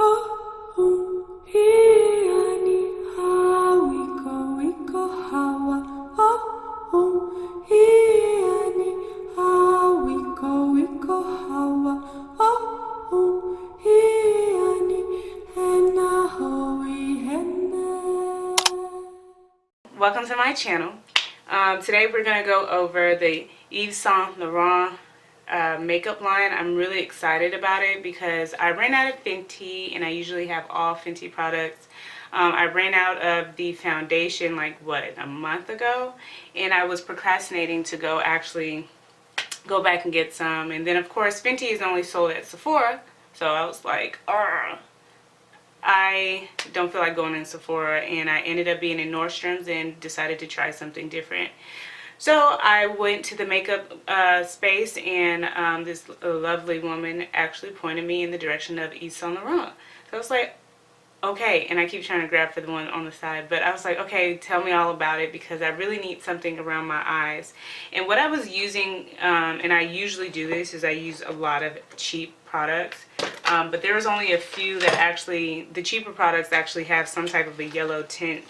Welcome to my channel. Today we're going to go over the Yves Saint Laurent makeup line. I'm really excited about it because I ran out of Fenty, and I usually have all Fenty products. I ran out of the foundation like a month ago, and I was procrastinating to actually go back and get some. And then of course Fenty is only sold at Sephora, so I was like, I don't feel like going in Sephora, and I ended up being in Nordstrom's and decided to try something different. So I went to the makeup space, and this lovely woman actually pointed me in the direction of Yves Saint Laurent. So I was like, okay, and I keep trying to grab for the one on the side, but I was like, okay, tell me all about it, because I really need something around my eyes. And what I was using, and I usually do this, is I use a lot of cheap products, but there was only a few that actually, the cheaper products actually have some type of a yellow tint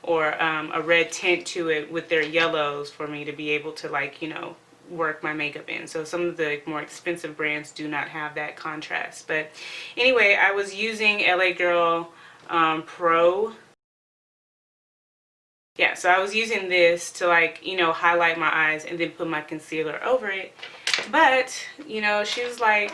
or a red tint to it with their yellows for me to be able to, like, you know, work my makeup in. So some of the more expensive brands do not have that contrast. But anyway, I was using LA Girl Pro. Yeah, so I was using this to, like, you know, highlight my eyes and then put my concealer over it. But, you know, she was like,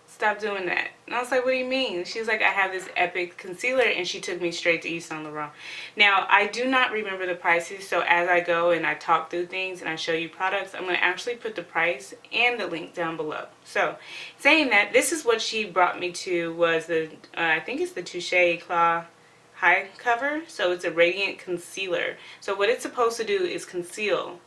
stop doing that. And I was like, what do you mean? She was like, I have this epic concealer, and she took me straight to Yves Saint Laurent. Now, I do not remember the prices, so as I go and I talk through things and I show you products, I'm going to actually put the price and the link down below. So, saying that, this is what she brought me to, was the, I think it's the Touche Claw High Cover. So it's a radiant concealer. So what it's supposed to do is conceal.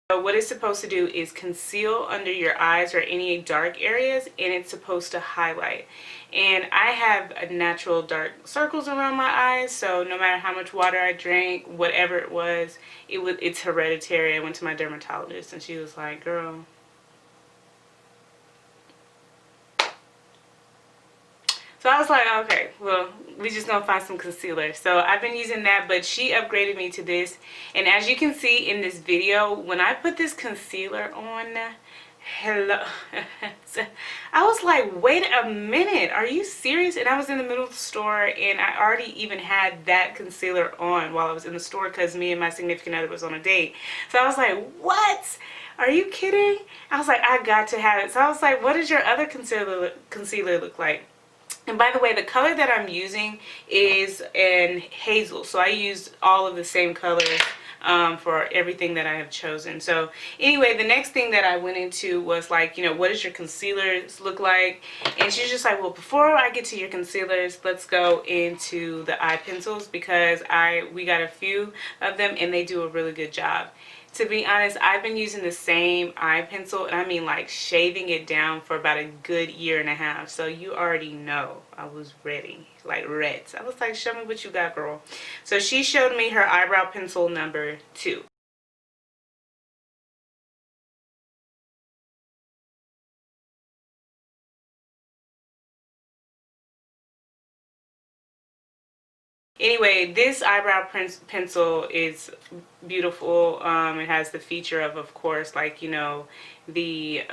So what it's supposed to do is conceal under your eyes or any dark areas, and it's supposed to highlight. And I have a natural dark circles around my eyes, so no matter how much water I drank, whatever it was, it's hereditary. I went to my dermatologist, and she was like, girl, so I was like, okay, well, we just gonna find some concealer. So I've been using that, but she upgraded me to this. And as you can see in this video, when I put this concealer on, hello, I was like, wait a minute, are you serious? And I was in the middle of the store, and I already even had that concealer on while I was in the store, because me and my significant other was on a date. So I was like, what? Are you kidding? I was like, I got to have it. So I was like, what does your other concealer look like? And by the way, the color that I'm using is in hazel. So I used all of the same colors for everything that I have chosen. So anyway, the next thing that I went into was like, you know, what does your concealers look like? And she's just like, well, before I get to your concealers, let's go into the eye pencils, because we got a few of them and they do a really good job. To be honest, I've been using the same eye pencil, and I mean like shaving it down, for about a good year and a half. So you already know I was ready, like red. I was like, show me what you got, girl. So she showed me her eyebrow pencil number 2. Anyway, this eyebrow pencil is beautiful. It has the feature of course, like, you know, the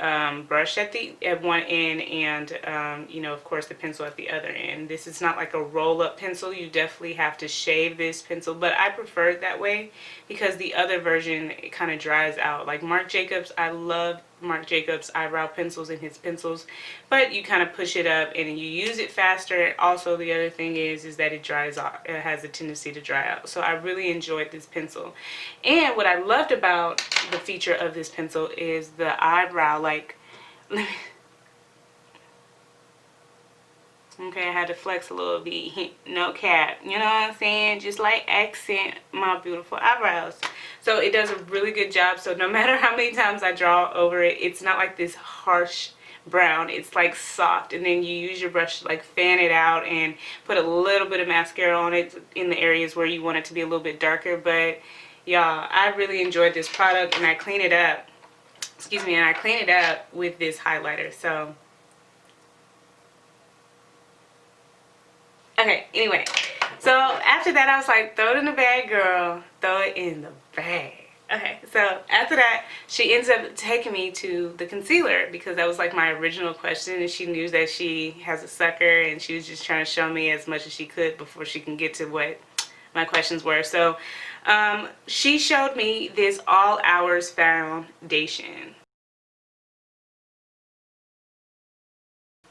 brush at one end, and you know, of course, the pencil at the other end. This is not like a roll-up pencil. You definitely have to shave this pencil, but I prefer it that way because the other version, it kind of dries out. Like Marc Jacobs, I love Marc Jacobs eyebrow pencils and his pencils, but you kind of push it up and you use it faster. Also, the other thing is that it dries off. It has a tendency to dry out. So I really enjoyed this pencil. And what I loved about the feature of this pencil is the eyebrow, like, okay, I had to flex a little bit, no cap, you know what I'm saying, just like accent my beautiful eyebrows. So it does a really good job. So no matter how many times I draw over it, it's not like this harsh brown. It's like soft, and then you use your brush to like fan it out and put a little bit of mascara on it in the areas where you want it to be a little bit darker. But y'all, I really enjoyed this product, and I clean it up, excuse me, and I clean it up with this highlighter. So Okay, anyway. So after that, I was like, throw it in the bag, girl. Throw it in the bag. Okay, so after that, she ends up taking me to the concealer because that was like my original question, and she knew that she has a sucker, and she was just trying to show me as much as she could before she can get to what my questions were. So she showed me this All Hours foundation.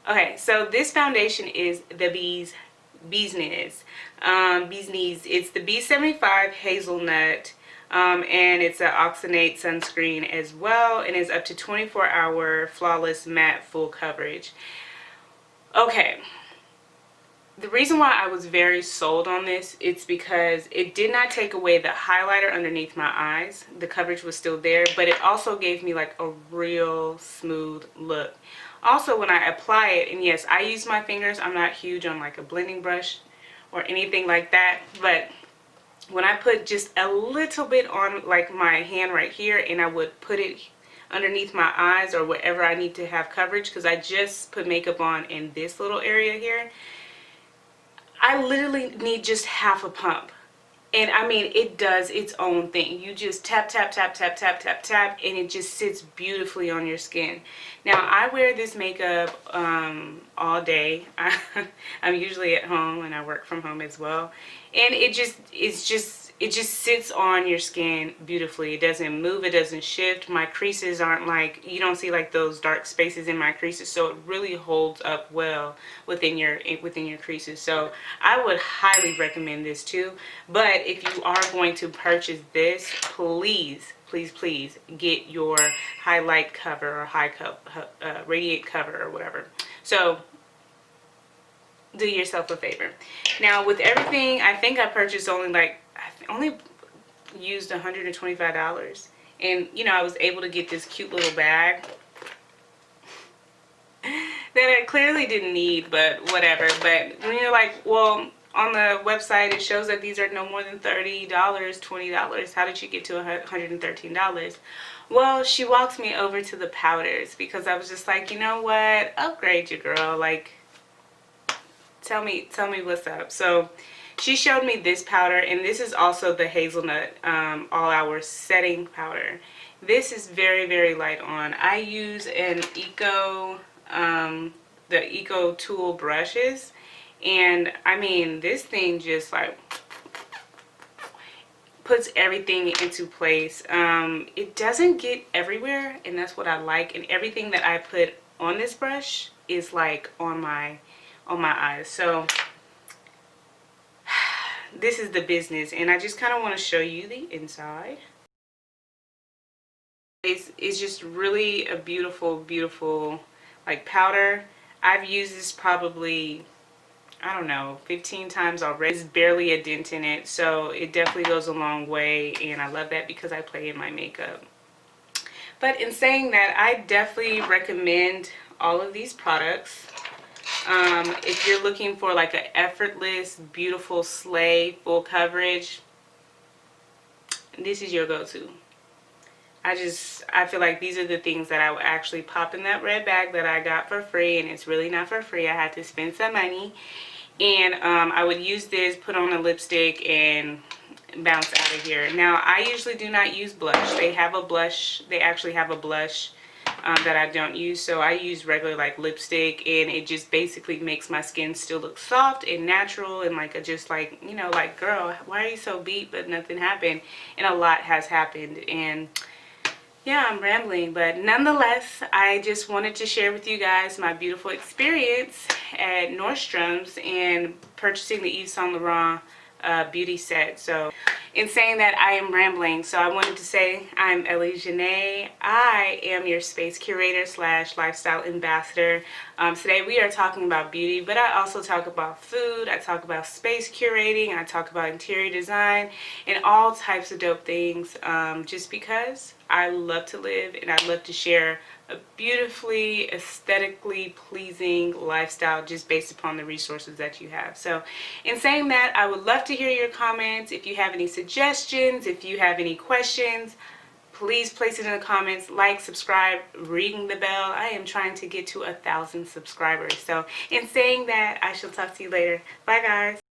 Okay, so this foundation is the Bee's Knees. It's the B75 Hazelnut, and it's an oxynate sunscreen as well, and it's up to 24-hour flawless matte full coverage. Okay, the reason why I was very sold on this, it's because it did not take away the highlighter underneath my eyes. The coverage was still there, but it also gave me like a real smooth look. Also, when I apply it, and yes, I use my fingers. I'm not huge on like a blending brush or anything like that, but when I put just a little bit on like my hand right here, and I would put it underneath my eyes or wherever I need to have coverage, because I just put makeup on in this little area here, I literally need just half a pump. And I mean, it does its own thing. You just tap, tap, tap, tap, tap, tap, tap, and it just sits beautifully on your skin. Now, I wear this makeup all day. I'm usually at home, and I work from home as well. And it just sits on your skin beautifully. It doesn't move, it doesn't shift. My creases aren't like, you don't see like those dark spaces in my creases, so it really holds up well within your creases. So I would highly recommend this too. But if you are going to purchase this, please, please, please get your highlight cover or radiant cover or whatever. So do yourself a favor. Now with everything, I think I purchased only used $125, and you know, I was able to get this cute little bag that I clearly didn't need, but whatever. But when you're like, well, on the website it shows that these are no more than $30, $20. How did you get to $113? Well, she walked me over to the powders because I was just like, you know what, upgrade your girl, like tell me what's up. So she showed me this powder, and this is also the Hazelnut All Hour setting powder. This is very, very light on. I use an the Eco Tool brushes, and I mean, this thing just like puts everything into place. It doesn't get everywhere, and that's what I like. And everything that I put on this brush is like on my eyes. So this is the business, and I just kind of want to show you the inside. It's just really a beautiful, beautiful like powder. I've used this probably, I don't know, 15 times already. There's barely a dent in it, so it definitely goes a long way, and I love that because I play in my makeup. But in saying that, I definitely recommend all of these products. If you're looking for like an effortless, beautiful slay full coverage, this is your go-to. I feel like these are the things that I would actually pop in that red bag that I got for free, and it's really not for free. I had to spend some money, and I would use this, put on a lipstick, and bounce out of here. Now, I usually do not use blush. They have a blush. They actually have a blush that I don't use, so I use regular like lipstick, and it just basically makes my skin still look soft and natural, and like just like, you know, like, girl, why are you so beat but nothing happened? And a lot has happened. And yeah, I'm rambling, but nonetheless, I just wanted to share with you guys my beautiful experience at Nordstrom's and purchasing the Yves Saint Laurent beauty set. So in saying that, I am rambling, so I wanted to say I'm Ellie Jńe. I am your space curator / lifestyle ambassador. Today we are talking about beauty, but I also talk about food, I talk about space curating, I talk about interior design, and all types of dope things, just because I love to live and I love to share a beautifully, aesthetically pleasing lifestyle just based upon the resources that you have. So in saying that, I would love to hear your comments. If you have any suggestions, if you have any questions, please place it in the comments, like, subscribe, ring the bell. I am trying to get to 1,000 subscribers. So in saying that, I shall talk to you later. Bye guys.